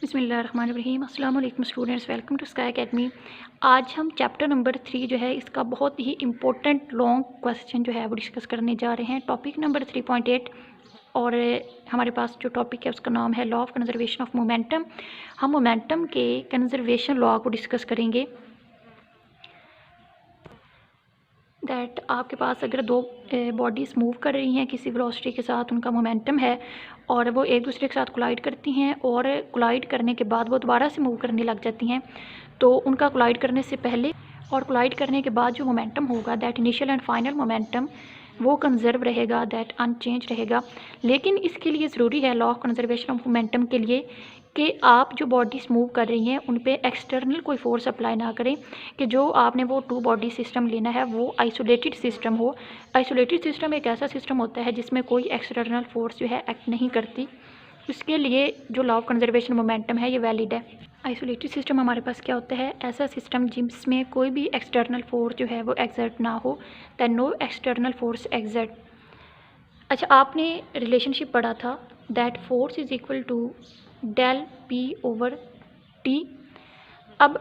बिस्मिल्लाहिर्रहमानिर्रहीम। अस्सलाम वालेकुम students, welcome to Sky Academy. आज हम चैप्टर नंबर 3 जो है इसका बहुत ही इंपॉर्टेंट लॉन्ग क्वेश्चन जो है वो डिस्कस करने जा रहे हैं। टॉपिक नंबर 3.8 और हमारे पास जो टॉपिक है उसका नाम है law of conservation of momentum. हम मोमेंटम के कंजर्वेशन लॉ को डिस्कस करेंगे। दैट आपके पास अगर दो बॉडीज़ मूव कर रही हैं किसी वेलोसिटी के साथ, उनका मोमेंटम है और वो एक दूसरे के साथ कोलाइड करती हैं और कोलाइड करने के बाद वो दोबारा से मूव करने लग जाती हैं, तो उनका कोलाइड करने से पहले और कोलाइड करने के बाद जो मोमेंटम होगा that initial and final momentum वो कंजर्व रहेगा, दैट अनचेंज रहेगा। लेकिन इसके लिए ज़रूरी है law of conservation of momentum के लिए कि आप जो बॉडीज़ मूव कर रही हैं उन पे एक्सटर्नल कोई फोर्स अप्लाई ना करें, कि जो आपने वो टू बॉडी सिस्टम लेना है वो आइसोलेटेड सिस्टम हो। आइसोलेटेड सिस्टम एक ऐसा सिस्टम होता है जिसमें कोई एक्सटर्नल फोर्स जो है एक्ट नहीं करती। इसके लिए जो लॉ ऑफ कंजर्वेशन मोमेंटम है ये वैलिड है। आइसोलेटेड सिस्टम हमारे पास क्या होता है? ऐसा सिस्टम जिसमें कोई भी एक्सटर्नल फोर्स जो है वो एग्जर्ट ना हो, that no external force exert. अच्छा, आपने रिलेशनशिप पढ़ा था that force is equal to del P over T. अब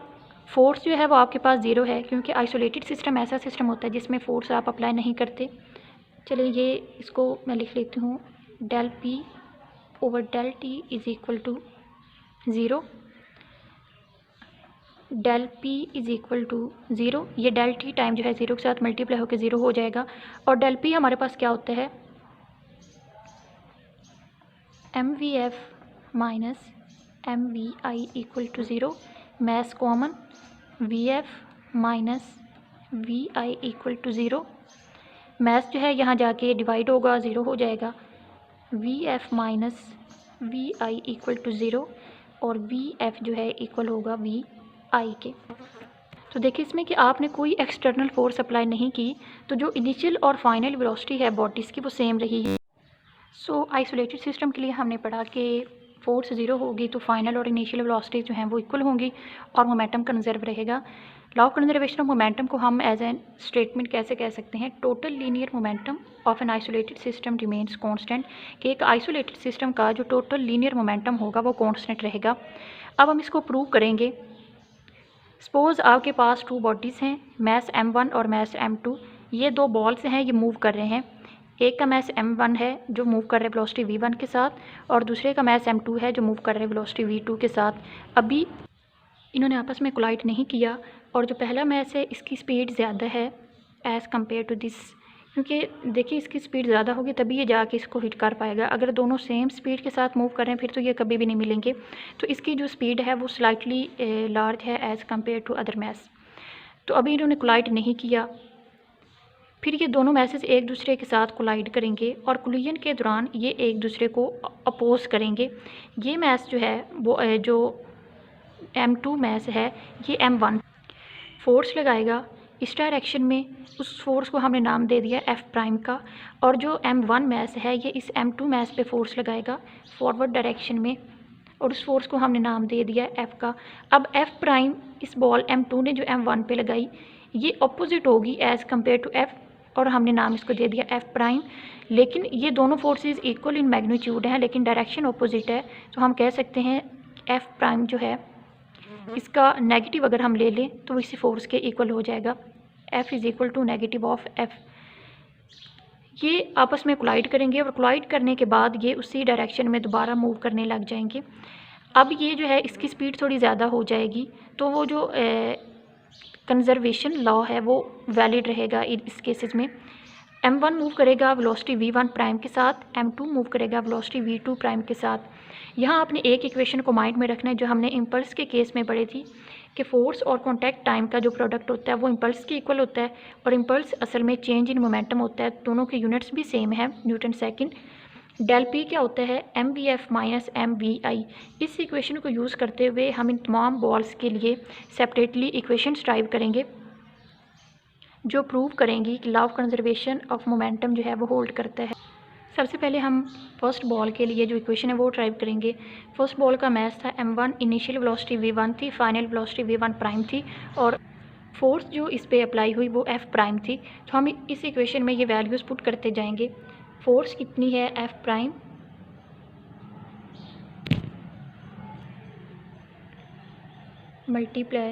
फोर्स जो है वो आपके पास ज़ीरो है क्योंकि आइसोलेटेड सिस्टम ऐसा सिस्टम होता है जिसमें फ़ोर्स आप अप्लाई नहीं करते। चलिए ये इसको मैं लिख लेती हूँ, del P over del T is equal to zero. Del P is equal to zero, ये डेल टी टाइम जो है ज़ीरो के साथ मल्टीप्लाई होकर ज़ीरो हो जाएगा। और डेल पी हमारे पास क्या होता है? M V F minus M V I equal to zero. Mass common, V F minus V I equal to zero. Mass जो है यहाँ जाके डिवाइड होगा, ज़ीरो हो जाएगा। V F minus V I equal to zero और V F जो है इक्वल होगा वी आई के। तो देखिए इसमें कि आपने कोई एक्सटर्नल फोर्स अप्लाई नहीं की, तो जो इनिशियल और फाइनल वेलोसिटी है बॉडीज़ की वो सेम रही है। सो आइसोलेटेड सिस्टम के लिए हमने पढ़ा कि फोर्स ज़ीरो होगी तो फाइनल और इनिशियल वेलोसिटी जो हैं वो इक्वल होंगी और मोमेंटम कंजर्व रहेगा। Law of conservation of momentum को हम एज एन स्टेटमेंट कैसे कह सकते हैं? Total linear momentum of an isolated system remains constant, कि एक आइसोलेटेड सिस्टम का जो टोटल लीनियर मोमेंटम होगा वो कांस्टेंट रहेगा। अब हम इसको प्रूव करेंगे। सपोज़ आपके पास टू बॉडीज़ हैं, मैस m1 और मैस m2। ये दो बॉल्स हैं, ये मूव कर रहे हैं। एक का मैस m1 है जो मूव कर रहे हैं वेलोसिटी v1 के साथ और दूसरे का मैस m2 है जो मूव कर रहे हैं वेलोसिटी v2 के साथ। अभी इन्होंने आपस में कोलाइड नहीं किया और जो पहला मैस है इसकी स्पीड ज़्यादा है एज़ कम्पेयर टू दिस, क्योंकि देखिए इसकी स्पीड ज़्यादा होगी तभी ये जाके इसको हिट कर पाएगा। अगर दोनों सेम स्पीड के साथ मूव करें फिर तो ये कभी भी नहीं मिलेंगे। तो इसकी जो स्पीड है वो स्लाइटली लार्ज है as compare to other mass. तो अभी इन्होंने कोलाइड नहीं किया, फिर ये दोनों मैसेज एक दूसरे के साथ कोलाइड करेंगे और कोलिजन के दौरान ये एक दूसरे को अपोज करेंगे। ये मैस जो है वो जो m2 मैस है ये m1 फोर्स लगाएगा इस डायरेक्शन में, उस फोर्स को हमने नाम दे दिया f प्राइम का। और जो m1 मैस है ये इस m2 मैस पे फोर्स लगाएगा फॉरवर्ड डायरेक्शन में और उस फोर्स को हमने नाम दे दिया f का। अब f प्राइम इस बॉल m2 ने जो m1 पे लगाई ये अपोजिट होगी एज़ कम्पेयर टू f और हमने नाम इसको दे दिया f प्राइम। लेकिन ये दोनों फोर्सेस इक्वल इन मैग्नीट्यूड हैं लेकिन डायरेक्शन अपोजिट है, तो हम कह सकते हैं f प्राइम जो है इसका नेगेटिव अगर हम ले लें तो इसी फोर्स के इक्वल हो जाएगा। f is equal to negative of f। ये आपस में कोलाइड करेंगे और कोलाइड करने के बाद ये उसी डायरेक्शन में दोबारा मूव करने लग जाएंगे। अब ये जो है इसकी स्पीड थोड़ी ज़्यादा हो जाएगी तो वो जो कंजर्वेशन लॉ है वो वैलिड रहेगा इस केसेस में। m1 मूव करेगा वेलोसिटी v1 प्राइम के साथ, m2 मूव करेगा वेलोसिटी v2 प्राइम के साथ। यहाँ आपने एक इक्वेशन को माइंड में रखना है जो हमने इम्पल्स के केस में पढ़ी थी कि फोर्स और कॉन्टैक्ट टाइम का जो प्रोडक्ट होता है वो इम्पल्स के इक्वल होता है और इम्पल्स असल में चेंज इन मोमेंटम होता है। दोनों के यूनिट्स भी सेम है, न्यूटन सेकंड। डेल पी क्या होता है? M V F minus M V I. इस इक्वेशन को यूज़ करते हुए हम इन तमाम बॉल्स के लिए सेपरेटली इक्वेशंस ड्राइव करेंगे जो प्रूव करेंगी कि law of conservation of momentum जो है वो होल्ड करता है। सबसे पहले हम फर्स्ट बॉल के लिए जो इक्वेशन है वो ड्राइव करेंगे। फर्स्ट बॉल का मैस था m1, इनिशियल वेलोसिटी v1 थी, फाइनल वेलोसिटी v1 प्राइम थी और फोर्स जो इस पे अप्लाई हुई वो f प्राइम थी। तो हम इस इक्वेशन में ये वैल्यूज़ पुट करते जाएंगे। फोर्स कितनी है f prime, multiply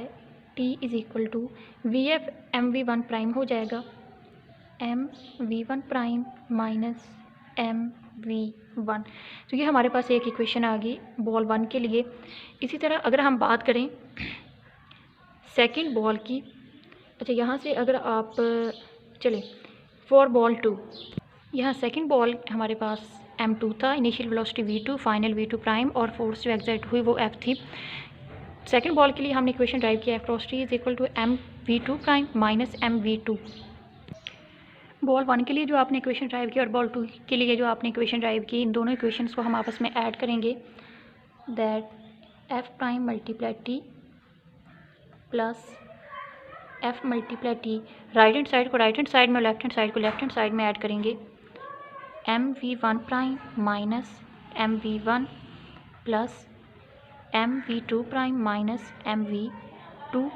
T is equal to V F M V one prime हो जाएगा, M V one prime minus M V one. तो ये हमारे पास एक इक्वेशन आ गई बॉल वन के लिए। इसी तरह अगर हम बात करें सेकंड बॉल की, अच्छा यहाँ से अगर आप चलें फॉर बॉल टू, यहाँ सेकंड बॉल हमारे पास m2 था, initial velocity v2, final v2 prime और फोर्स जो एग्जर्ट हुई वो f थी। सेकंड बॉल के लिए हमने इक्वेशन ड्राइव किया f cross T is equal to M V two prime minus M V two. Ball one के लिए जो आपने इक्वेशन ड्राइव की और बॉल टू के लिए जो आपने इक्वेशन ड्राइव की, इन दोनों इक्वेशंस को हम आपस में ऐड करेंगे, that F prime multiply T plus F multiply T, right hand side को राइट हैंड साइड में, लेफ्ट हैंड साइड को लेफ्ट हैंड साइड में ऐड करेंगे, M V one prime minus M V one plus M V two prime minus M V two.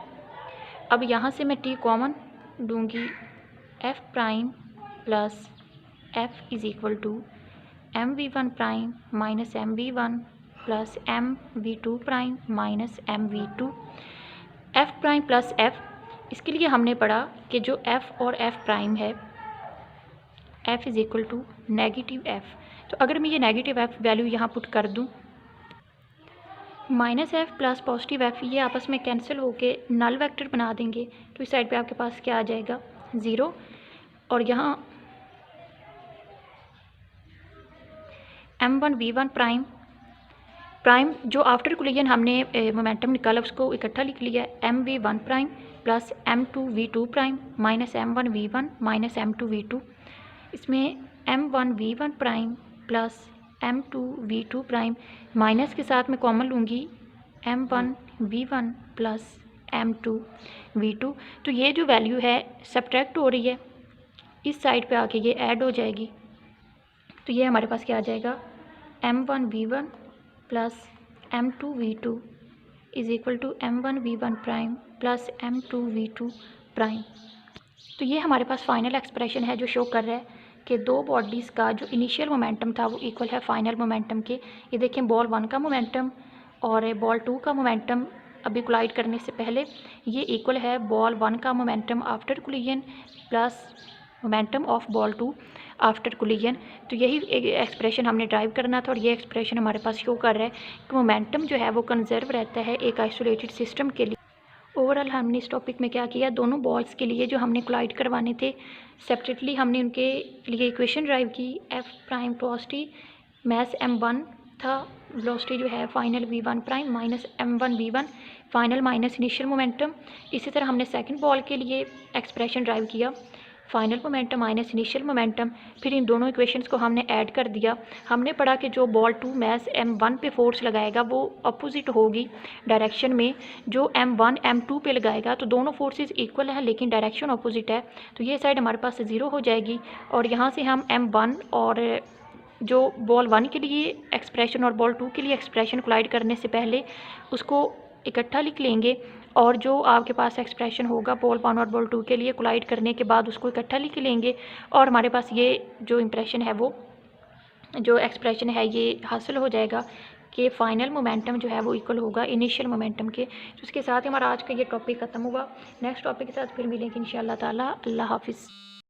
अब यहाँ से मैं T common दूंगी, F prime plus F is equal to M V one prime minus M V one plus M V two prime minus M V two. F prime plus F, इसके लिए हमने पढ़ा कि जो एफ और F prime है, F is equal to negative F. तो अगर मैं ये नेगेटिव एफ वैल्यू यहाँ पुट कर दूँ, minus F plus positive F, ये आपस में कैंसिल होके नल वेक्टर बना देंगे। तो इस साइड पे आपके पास क्या आ जाएगा, ज़ीरो। और यहाँ M one V one prime prime जो आफ्टर कोलिजन हमने मोमेंटम निकाला उसको इकट्ठा लिख लिया, M V one prime plus M two V two prime minus M one V one minus M two V two. इसमें M one V one prime plus M two V two prime, minus के साथ में common लूँगी, M one V one plus M two V two. तो ये जो value है subtract हो रही है, इस साइड पे आके ये ऐड हो जाएगी। तो ये हमारे पास क्या आ जाएगा, M one V one plus M two V two is equal to M one V one prime plus M two V two prime. तो ये हमारे पास फाइनल एक्सप्रेशन है जो शो कर रहा है कि दो बॉडीज़ का जो इनिशियल मोमेंटम था वो इक्वल है फाइनल मोमेंटम के। ये देखें बॉल वन का मोमेंटम और बॉल टू का मोमेंटम अभी कोलाइड करने से पहले ये इक्वल है बॉल वन का momentum after collision plus momentum of ball two after collision. तो यही एक्सप्रेशन हमने ड्राइव करना था और ये एक्सप्रेशन हमारे पास शो कर रहा है कि मोमेंटम जो है वो कंजर्व रहता है एक आइसोलेटेड सिस्टम के लिए। ओवरऑल हमने इस टॉपिक में क्या किया, दोनों बॉल्स के लिए जो हमने कोलाइड करवाने थे सेपरेटली हमने उनके लिए इक्वेशन ड्राइव की, F prime velocity mass M one था, वेलोसिटी जो है final V one prime minus M one V one final minus initial momentum. इसी तरह हमने सेकंड बॉल के लिए एक्सप्रेशन ड्राइव किया, final momentum minus initial momentum. फिर इन दोनों इक्वेशंस को हमने ऐड कर दिया। हमने पढ़ा कि जो ball two mass M one पे फोर्स लगाएगा वो अपोजिट होगी डायरेक्शन में, जो एम वन एम टू पे लगाएगा तो दोनों फोर्सेस इक्वल है लेकिन डायरेक्शन अपोजिट है। तो ये साइड हमारे पास ज़ीरो हो जाएगी और यहाँ से हम एम वन और जो बॉल वन के लिए एक्सप्रेशन और बॉल टू के लिए एक्सप्रेशन कोलाइड करने से पहले उसको इकट्ठा लिख लेंगे और जो आपके पास एक्सप्रेशन होगा बॉल वन और बॉल टू के लिए कोलाइड करने के बाद उसको इकट्ठा लिख लेंगे और हमारे पास ये जो इम्प्रेशन है वो जो एक्सप्रेशन है ये हासिल हो जाएगा कि फ़ाइनल मोमेंटम जो है वो इक्वल होगा इनिशियल मोमेंटम के। तो इसके साथ ही हमारा आज का ये टॉपिक ख़त्म हुआ। नेक्स्ट टॉपिक के साथ फिर मिलेंगे इंशाअल्लाह ताला। अल्लाह हाफिज़।